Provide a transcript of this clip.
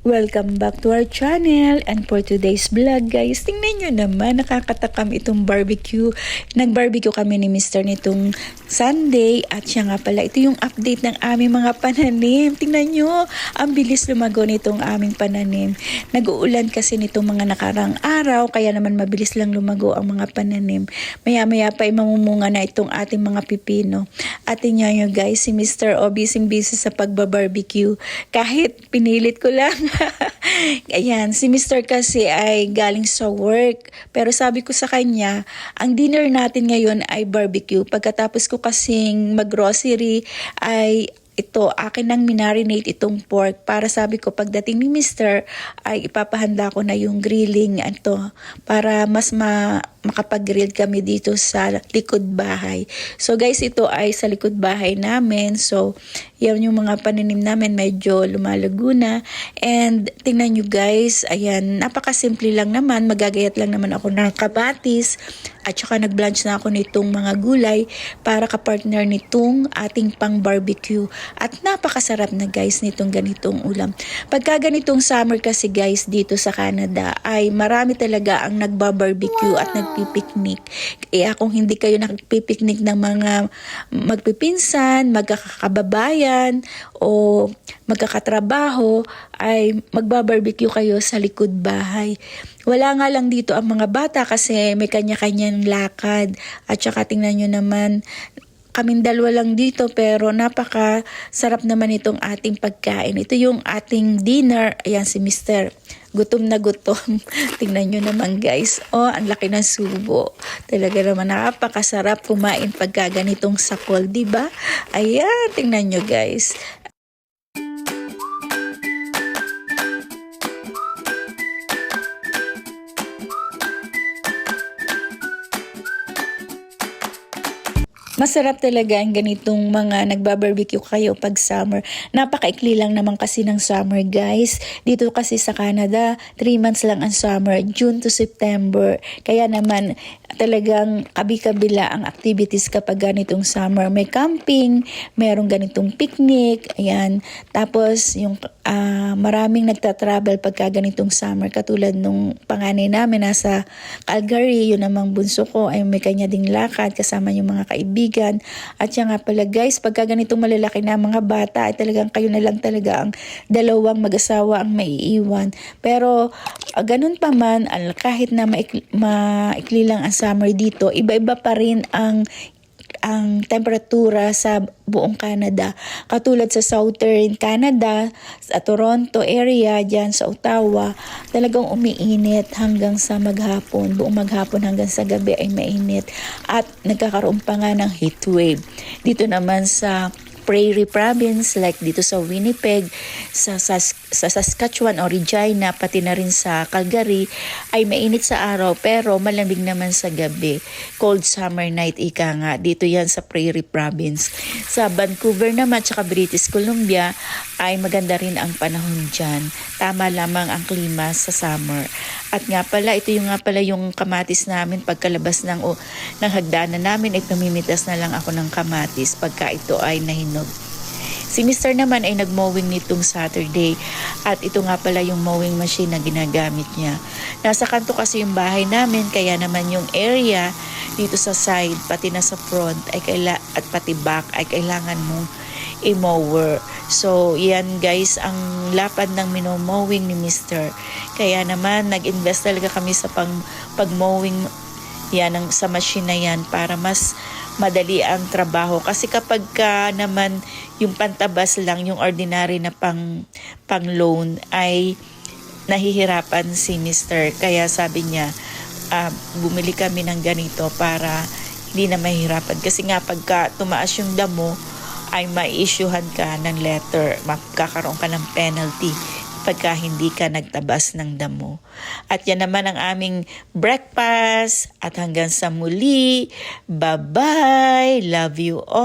Welcome back to our channel, and for today's vlog guys, tingnan nyo naman, nakakatakam itong barbecue. Nag-barbecue kami ni Mr. nitong Sunday, at siya nga pala, ito yung update ng aming mga pananim. Tingnan nyo, ang bilis lumago nitong aming pananim. Nag-uulan kasi nitong mga nakarang araw, kaya naman mabilis lang lumago ang mga pananim. Maya-maya pa ay mamumunga na itong ating mga pipino. At tingnan nyo guys, si Mr. O busy sa pagbabarbecue. Kahit pinilit ko lang. Ayan, si Mr. kasi ay galing sa work. Pero sabi ko sa kanya, ang dinner natin ngayon ay barbecue. Pagkatapos ko kasing mag-grocery ay ito, akin nang minarinate itong pork para sabi ko pagdating ni Mr. ay ipapahanda ko na yung grilling para mas makapag-grill kami dito sa likod bahay. So guys, ito ay sa likod bahay namin. So yan yung mga pananim namin, medyo lumalago na. And tingnan nyo guys, ayan, napakasimple lang naman. Magagayat lang naman ako ng kamatis at saka nag-blanch na ako nitong mga gulay para kapartner nitong ating pang barbecue. At napakasarap na guys nitong ganitong ulam. Pagka ganitong summer kasi guys dito sa Canada ay marami talaga ang nagbabarbecue at nagpipiknik. Kaya kung hindi kayo nagpipiknik ng mga magpipinsan, magkakababayan o magkakatrabaho, ay magbabarbecue kayo sa likod bahay. Wala nga lang dito ang mga bata kasi may kanya-kanyang lakad. At saka tingnan nyo naman, kaming dalawa lang dito pero napaka sarap naman itong ating pagkain. Ito yung ating dinner. Ayan si Mr. Gutom na gutom. Tingnan nyo naman guys. Oh, ang laki ng subo. Talaga naman napakasarap kumain pagka ganitong sakol, diba? Ayan, tingnan nyo guys. Masarap talaga ang ganitong mga nagbabarbecue kayo pag summer. Napakaikli lang naman kasi ng summer guys. Dito kasi sa Canada, 3 months lang ang summer, June to September. Kaya naman talagang kabi-kabila ang activities kapag ganitong summer. May camping, merong ganitong picnic, ayan. Tapos yung maraming nagta-travel pagka ganitong summer. Katulad nung panganay namin nasa Calgary, yun namang bunso ko ay may kanya ding lakad kasama yung mga kaibigan. At yan nga pala guys, pagka ganitong malalaki na mga bata ay talagang kayo na lang talaga ang dalawang mag-asawa ang maiiwan. Pero ganun pa man, kahit na maikli lang ang summer dito, iba-iba pa rin ang temperatura sa buong Canada. Katulad sa Southern Canada, sa Toronto area, dyan sa Ottawa, talagang umiinit hanggang sa maghapon. Buong maghapon hanggang sa gabi ay mainit. At nagkakaroon pa nga ng heat wave. Dito naman sa Prairie Province, like dito sa Winnipeg, sa Saskatchewan o Regina, pati na rin sa Calgary, ay mainit sa araw pero malamig naman sa gabi. Cold summer night ika nga. Dito yan sa Prairie Province. Sa Vancouver naman, tsaka British Columbia, ay maganda rin ang panahon dyan. Tama lamang ang klima sa summer. At nga pala, ito yung kamatis namin pagkalabas ng hagdanan namin, ay pamimitas na lang ako ng kamatis pagka ito ay nahinog. Si Mr. naman ay nag-mowing nitong Saturday at ito nga pala yung mowing machine na ginagamit niya. Nasa kanto kasi yung bahay namin, kaya naman yung area dito sa side pati na sa front at pati back ay kailangan mong i-mower. So yan guys ang lapad ng minomowing ni Mr. Kaya naman nag-invest talaga kami sa pag-mowing yan sa machine na yan para mas madali ang trabaho. Kasi kapag naman yung pantabas lang, yung ordinary na pang loan ay nahihirapan si Mr. Kaya sabi niya, bumili kami ng ganito para hindi na mahirapan. Kasi nga pagka tumaas yung damo, ay ma-issuehan ka ng letter, magkakaroon ka ng penalty pagka hindi ka nagtabas ng damo. At yan naman ang aming breakfast at hanggang sa muli. Bye-bye! Love you all!